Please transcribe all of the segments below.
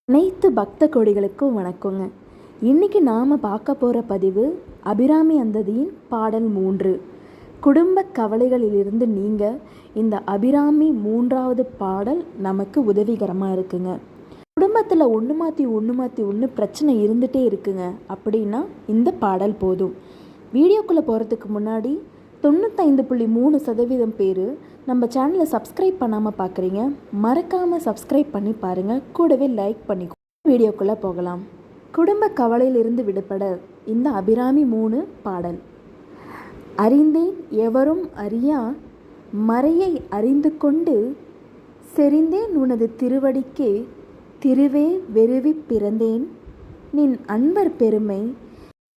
அனைத்து பக்த கொடிகளுக்கும் வணக்கங்க. இன்றைக்கி நாம் பார்க்க போகிற பதிவு அபிராமி அந்தாதியின் பாடல் 3. குடும்ப கவலைகளிலிருந்து நீங்கள் இந்த அபிராமி 3வது பாடல் நமக்கு உதவிகரமாக இருக்குங்க. குடும்பத்தில் ஒன்று மாற்றி ஒன்று பிரச்சனை இருந்துகிட்டே இருக்குங்க அப்படின்னா இந்த பாடல் போதும். வீடியோக்குள்ளே போகிறதுக்கு முன்னாடி 95.3% பேர் நம்ம சேனலை சப்ஸ்கிரைப் பண்ணாமல் பார்க்குறீங்க. மறக்காமல் சப்ஸ்கிரைப் பண்ணி பாருங்கள், கூடவே லைக் பண்ணிக்கோ. வீடியோக்குள்ளே போகலாம். குடும்ப கவலையிலிருந்து விடுபட இந்த அபிராமி 3 பாடல். அறிந்தேன் எவரும் அறியா மறையை அறிந்து கொண்டு செறிந்தேன் உனது திருவடிக்கே திருவே வெறுவி பிறந்தேன் நின் அன்பர் பெருமை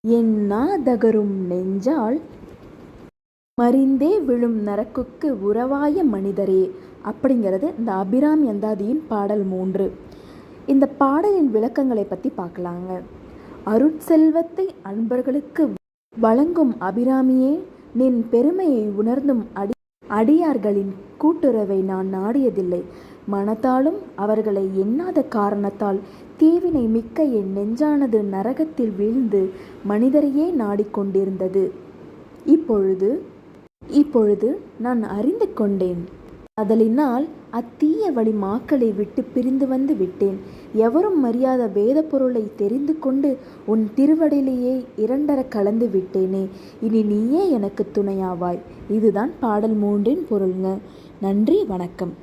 என் நாதகரும் நெஞ்சால் மறிந்தே விழும் நரக்குக்கு உறவாய மனிதரே அப்படிங்கிறது இந்த அபிராமி அந்தாதியின் பாடல் 3. இந்த பாடலின் விளக்கங்களை பற்றி பார்க்கலாங்க. அருட்செல்வத்தை அன்பர்களுக்கு வழங்கும் அபிராமியே, நின் பெருமையை உணர்ந்தும் அடியார்களின் கூட்டுறவை நான் நாடியதில்லை. மனத்தாலும் அவர்களை எண்ணாத காரணத்தால் தீவினை மிக்க என் நெஞ்சானது நரகத்தில் வீழ்ந்து மனிதரையே நாடிக்கொண்டிருந்தது. இப்பொழுது நான் அறிந்து கொண்டேன். அதலினால் அத்தீய வழி மாக்களை விட்டு பிரிந்து வந்து விட்டேன். எவரும் அறியாத வேத பொருளை தெரிந்து கொண்டு உன் திருவடியிலேயே இரண்டர கலந்து விட்டேனே. இனி நீயே எனக்கு துணையாவாய். இதுதான் பாடல் 3 பொருள்ங்க. நன்றி, வணக்கம்.